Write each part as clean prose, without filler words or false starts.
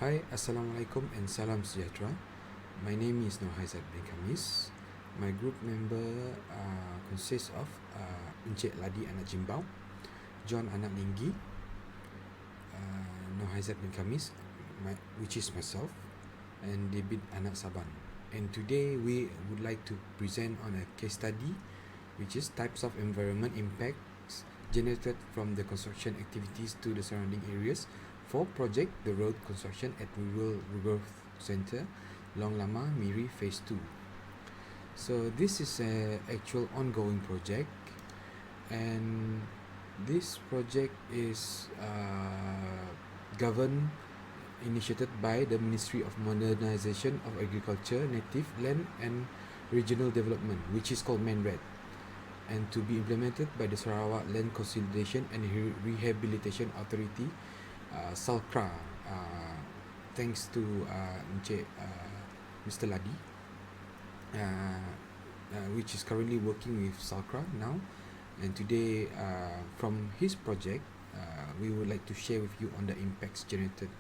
Hai, Assalamualaikum and Salam Sejahtera. My name is Nohaizat bin Khamis. My group member consists of Encik Ladi anak Jimbau, John anak Linggi, Nohaizat bin Khamis, which is myself, and David anak Saban. And today we would like to present on a case study, which is types of environment impacts generated from the construction activities to the surrounding areas for project the road construction at Rural Growth Center, Long Lama, Miri Phase 2. So this is an actual ongoing project, and this project is governed, initiated by the Ministry of Modernization of Agriculture, Native Land and Regional Development, which is called MANRED, and to be implemented by the Sarawak Land Consolidation and Rehabilitation Authority, SALCRA, thanks to Encik Mr. Ladi, which is currently working with SALCRA now. And today, from his project, we would like to share with you on the impacts generated,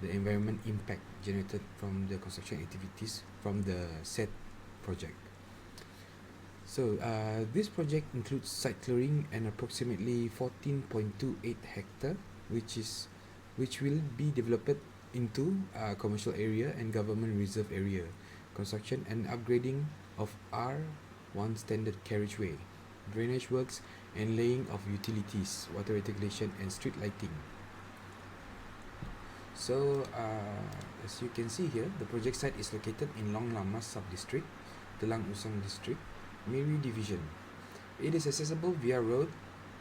the environment impact generated from the construction activities from the said project. So this project includes site clearing and approximately 14.28 hectare, which will be developed into commercial area and government reserve area, construction and upgrading of R1 standard carriageway, drainage works and laying of utilities, water reticulation and street lighting. So as you can see here, the project site is located in Long Lama Sub-District, Telang Usang District, Miri Division. It is accessible via road.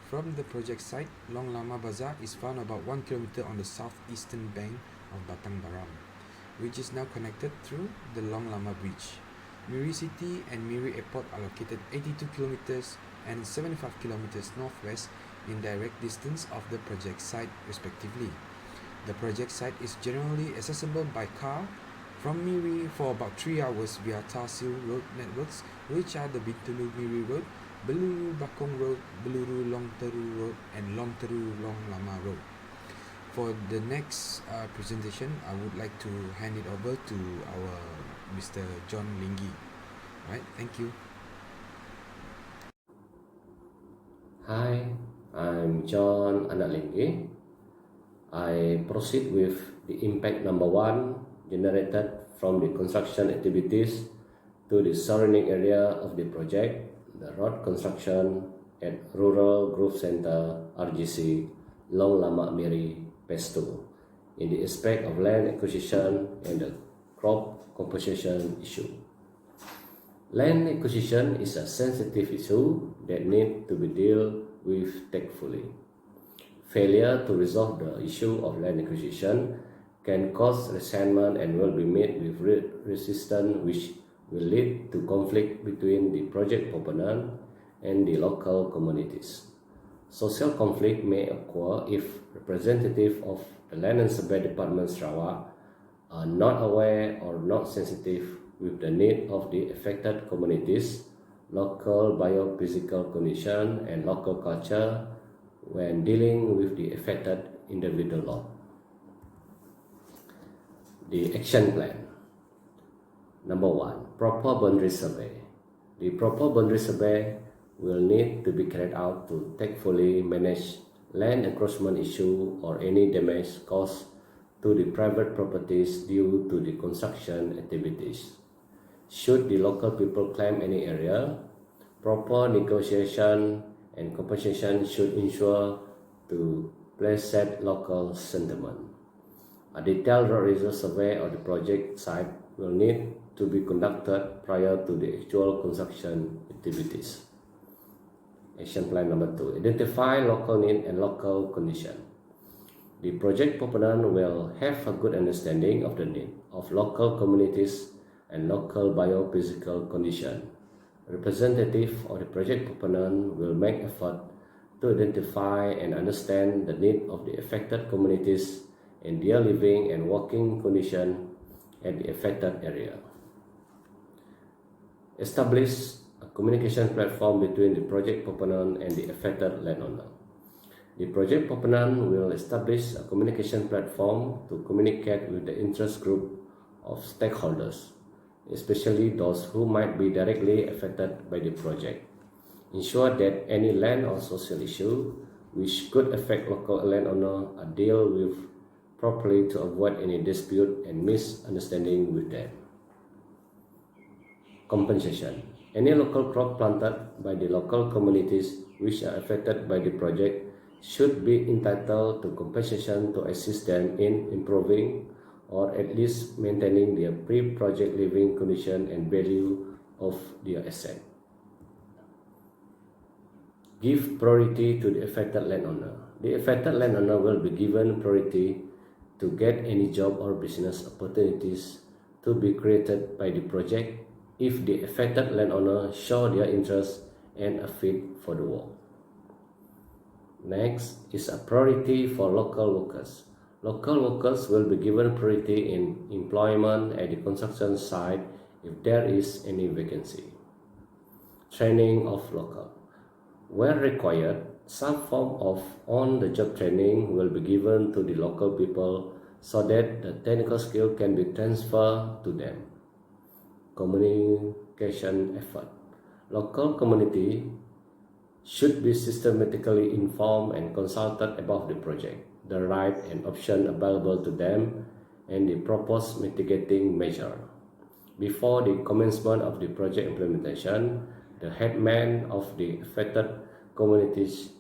From the project site, Long Lama Bazaar is found about 1 kilometer on the southeastern bank of Batang Baram, which is now connected through the Long Lama Bridge. Miri City and Miri Airport are located 82 kilometers and 75 kilometers northwest in direct distance of the project site respectively. The project site is generally accessible by car from Miri for about 3 hours via Tahsil road networks, which are the Bintulu Miri Road, Beluru Bakong Road, Beluru Long Teru Road and Long Teru Long Lama Road. For the next presentation, I would like to hand it over to our Mr. John Linggi. Right, thank you. Hi, I'm John anak Linggi. I proceed with the impact number 1 generated from the construction activities to the surrounding area of the project, the road construction at Rural Growth Center RGC Long Lama Miri Phase 2 in the aspect of land acquisition and the crop compensation issue. Land acquisition is a sensitive issue that needs to be dealt with tactfully. Failure to resolve the issue of land acquisition can cause resentment and will be met with resistance, which will lead to conflict between the project proponent and the local communities. Social conflict may occur if representatives of the Land and Survey Department Sarawak are not aware or not sensitive with the need of the affected communities, local biophysical condition and local culture when dealing with the affected individual lot. The action plan. Number 1, proper boundary survey. The proper boundary survey will need to be carried out to tactfully manage land encroachment issue or any damage caused to the private properties due to the construction activities. Should the local people claim any area, proper negotiation and compensation should ensure to please local sentiment. A detailed road reserve survey of the project site will need to be conducted prior to the actual construction activities. Action plan number 2, identify local need and local condition. The project proponent will have a good understanding of the need of local communities and local biophysical condition. Representative of the project proponent will make effort to identify and understand the need of the affected communities and their living and working condition at the affected area. Establish a communication platform between the project proponent and the affected landowner. The project proponent will establish a communication platform to communicate with the interest group of stakeholders, especially those who might be directly affected by the project. Ensure that any land or social issue which could affect local landowner are dealt with properly to avoid any dispute and misunderstanding with them. Compensation. Any local crop planted by the local communities which are affected by the project should be entitled to compensation to assist them in improving or at least maintaining their pre-project living condition and value of their asset. Give priority to the affected landowner. The affected landowner will be given priority to get any job or business opportunities to be created by the project if the affected landowner show their interest and are fit for the work. Next is a priority for local workers. Local workers will be given priority in employment at the construction site if there is any vacancy. Training of local. Where required, some form of on-the-job training will be given to the local people so that the technical skill can be transferred to them. Communication effort. Local community should be systematically informed and consulted about the project, the right and option available to them, and the proposed mitigating measure. Before the commencement of the project implementation, the headman of the affected communities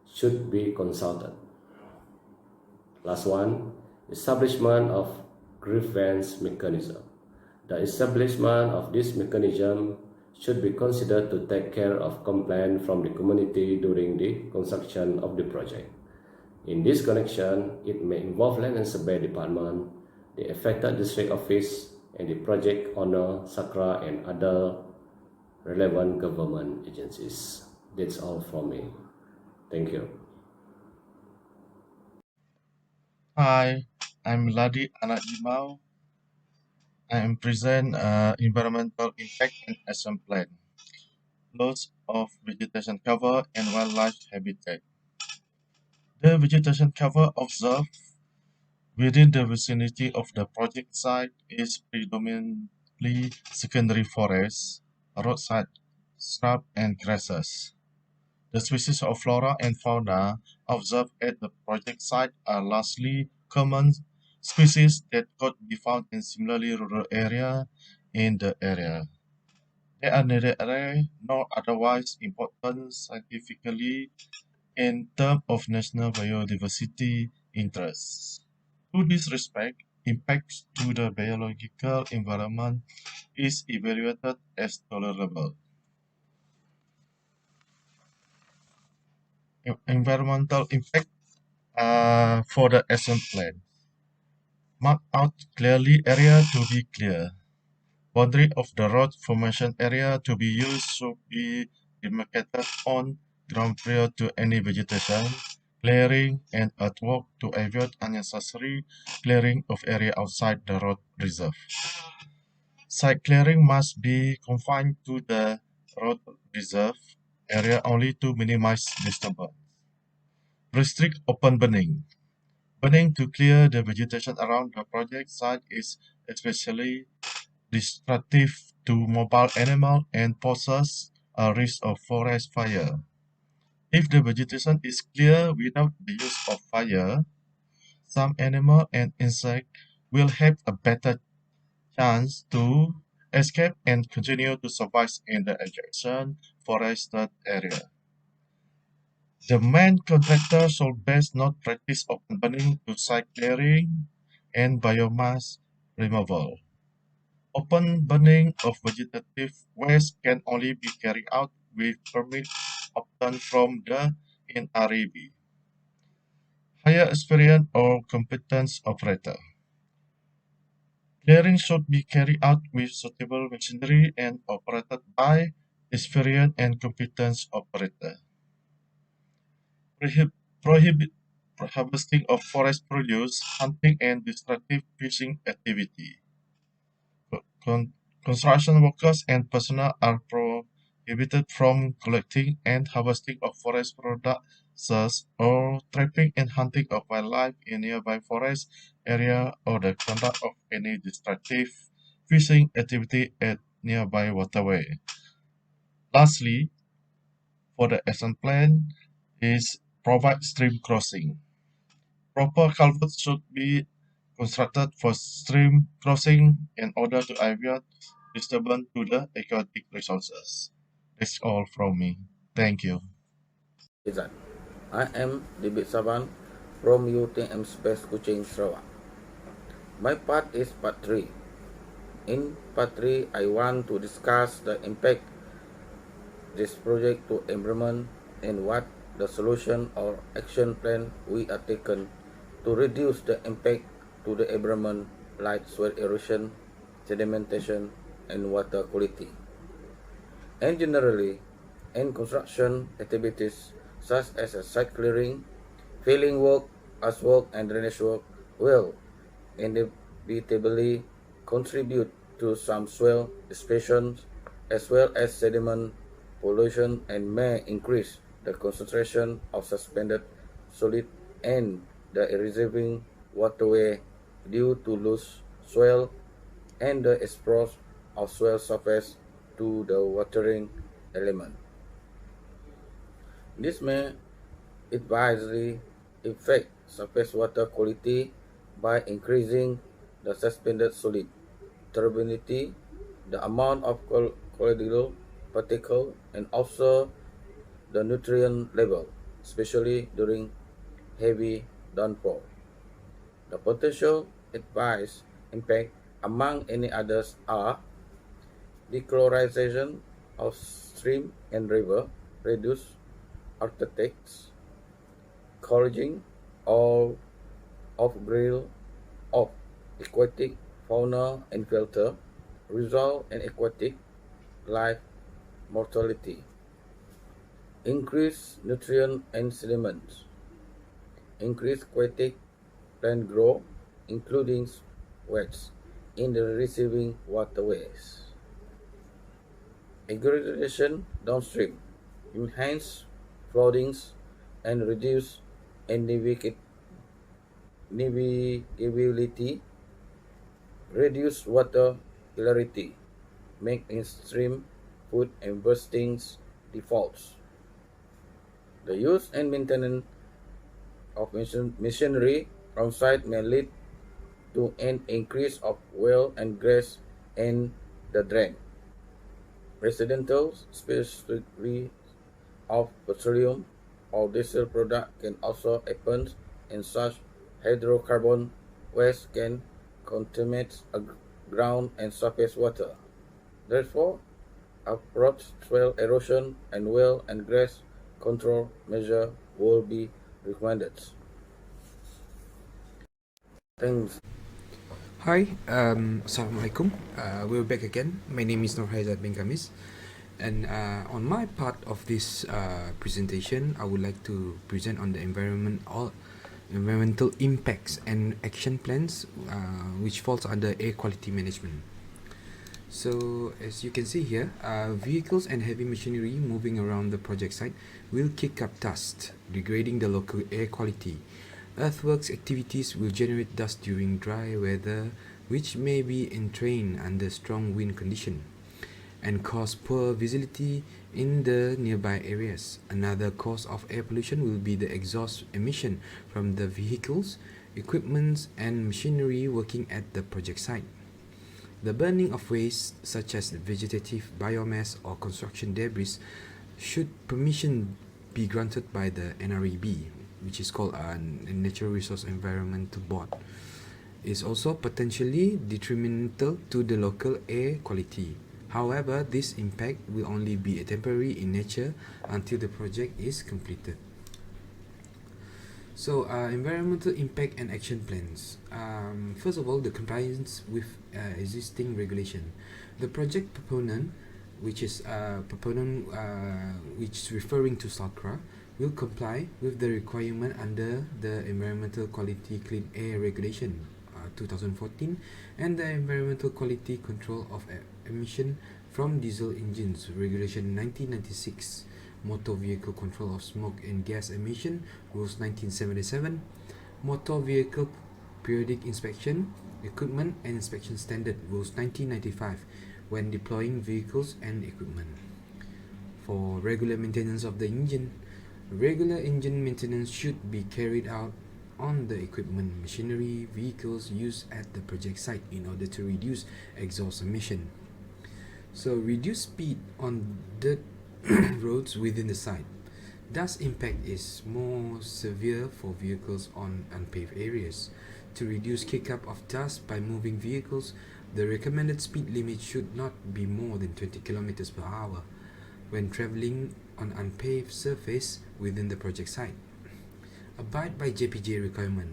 should be consulted. Last one, establishment of grievance mechanism. The establishment of this mechanism should be considered to take care of complaints from the community during the construction of the project. In this connection, it may involve Land and Survey Department, the affected district office, and the project owner, SACRA, and other relevant government agencies. That's all from me. Thank you. Hi, I'm Ladi Anak Limau. I am present environmental impact and action plan, loss of vegetation cover and wildlife habitat. The vegetation cover observed within the vicinity of the project site is predominantly secondary forest, roadside shrub and grasses. The species of flora and fauna observed at the project site are largely common species that could be found in similarly rural area in the area. They are neither rare nor otherwise important scientifically in terms of national biodiversity interests. To this respect, impacts to the biological environment is evaluated as tolerable. Environmental impact for the action plan. Mark out clearly area to be clear. Boundary of the road formation area to be used should be demarcated on ground prior to any vegetation, clearing, and earthwork to avoid unnecessary clearing of area outside the road reserve. Site clearing must be confined to the road reserve area only to minimize disturbance. Restrict open burning. Burning to clear the vegetation around the project site is especially destructive to mobile animals and poses a risk of forest fire. If the vegetation is clear without the use of fire, some animal and insect will have a better chance to escape and continue to survive in the adjacent forested area. The main contractor should best not practice open burning to site clearing and biomass removal. Open burning of vegetative waste can only be carried out with permit obtained from the NREB. Hire experienced or competent operator. Clearing should be carried out with suitable machinery and operated by experienced and competent operator. Prohibit harvesting of forest produce, hunting and destructive fishing activity. Construction workers and personnel are prohibited from collecting and harvesting of forest product or trapping and hunting of wildlife in nearby forest area, or the conduct of any destructive fishing activity at nearby waterway. Lastly, for the action plan is provide stream crossing. Proper culverts should be constructed for stream crossing in order to avoid disturbance to the aquatic resources. That's all from me. Thank you. Izan. I am Dibit Saban from UTMSPACE Kuching Sarawak. My part is part 3. In part 3, I want to discuss the impact this project to environment and what the solution or action plan we are taken to reduce the impact to the environment like soil erosion, sedimentation, and water quality. And generally, in construction activities such as site clearing, filling work, earthwork, and drainage work will inevitably contribute to some soil dispersion as well as sediment pollution and may increase the concentration of suspended solid in the receiving waterway due to loose soil and the exposure of soil surface to the watering element. This may adversely affect surface water quality by increasing the suspended solid turbidity, the amount of colloidal particle, and also the nutrient level, especially during heavy downpour. The potential adverse impact among any others are dechloralization of stream and river, reduced architects, collagen or off-grill of aquatic fauna and filter, result in aquatic life mortality, increased nutrient and sediments, increased aquatic plant growth, including weeds, in the receiving waterways. Aggregation downstream, enhance floodings and reduce navigability, reduce water clarity, make in-stream food and burstings defaults. The use and maintenance of machinery on site may lead to an increase of well and grass in the drain. Residential specifically of petroleum or diesel product can also happen, and such hydrocarbon waste can contaminate ground and surface water. Therefore, approach soil erosion and well and grass control measure will be recommended. Thanks. Hi, Assalamualaikum. We're back again. My name is Nur Haizat bin Kamis, and on my part of this presentation, I would like to present on the environmental impacts and action plans, which falls under air quality management. So, as you can see here, vehicles and heavy machinery moving around the project site will kick up dust, degrading the local air quality. Earthworks activities will generate dust during dry weather, which may be entrained under strong wind condition and cause poor visibility in the nearby areas. Another cause of air pollution will be the exhaust emission from the vehicles, equipments, and machinery working at the project site. The burning of waste such as vegetative biomass or construction debris should permission be granted by the NREB, which is called a Natural Resource Environmental Board, is also potentially detrimental to the local air quality. However, this impact will only be temporary in nature until the project is completed. So, environmental impact and action plans. First of all, the compliance with existing regulation. The project proponent, which is referring to SALCRA, will comply with the requirement under the Environmental Quality Clean Air Regulation 2014 and the Environmental Quality Control of Emission from Diesel Engines Regulation 1996 Motor Vehicle Control of Smoke and Gas Emission, Rules 1977, Motor Vehicle Periodic Inspection, Equipment and Inspection Standard, Rules 1995, when deploying vehicles and equipment. For regular maintenance of the engine, regular engine maintenance should be carried out on the equipment, machinery, vehicles used at the project site in order to reduce exhaust emission. So reduce speed on dirt roads within the site. Dust impact is more severe for vehicles on unpaved areas. To reduce kick-up of dust by moving vehicles, the recommended speed limit should not be more than 20 km per hour when traveling on unpaved surface within the project site. Abide by JPJ requirement,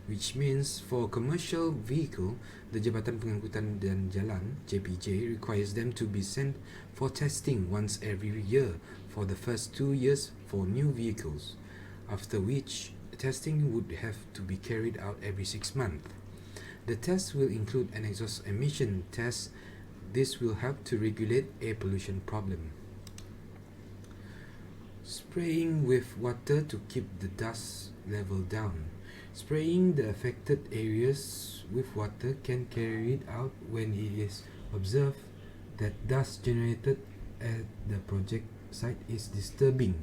which means for a commercial vehicle, the Jabatan Pengangkutan dan Jalan (JPJ) requires them to be sent for testing once every year for the first 2 years for new vehicles, after which testing would have to be carried out every 6 months. The test will include an exhaust emission test. This will help to regulate air pollution problem. Spraying with water to keep the dust level down. Spraying the affected areas with water can carry it out when it is observed that dust generated at the project site is disturbing.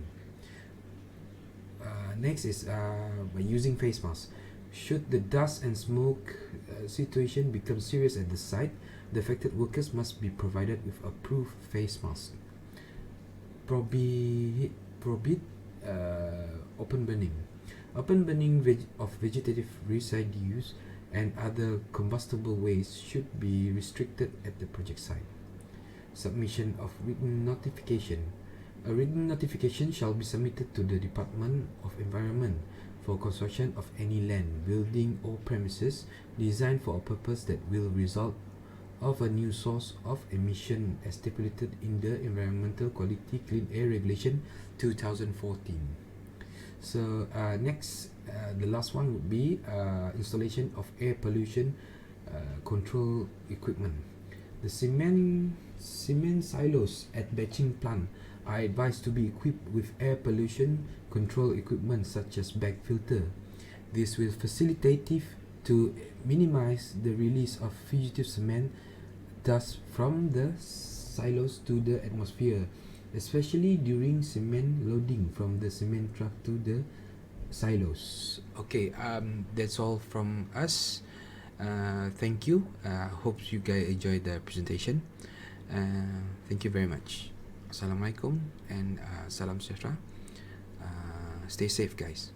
Next is by using face masks. Should the dust and smoke situation become serious at the site, the affected workers must be provided with approved face masks. Prohibit open burning. Open burning of vegetative residues and other combustible waste should be restricted at the project site. Submission of written notification. A written notification shall be submitted to the Department of Environment for construction of any land, building or premises designed for a purpose that will result of a new source of emission as stipulated in the Environmental Quality Clean Air Regulation 2014. So next, the last one would be installation of air pollution control equipment. The cement silos at batching plant are advised to be equipped with air pollution control equipment such as bag filter. This will facilitate to minimize the release of fugitive cement dust from the silos to the atmosphere, especially during cement loading from the cement truck to the silos. Okay, that's all from us. Thank you. Hope you guys enjoyed the presentation. Thank you very much. Assalamualaikum and salam sejahtera. Stay safe, guys.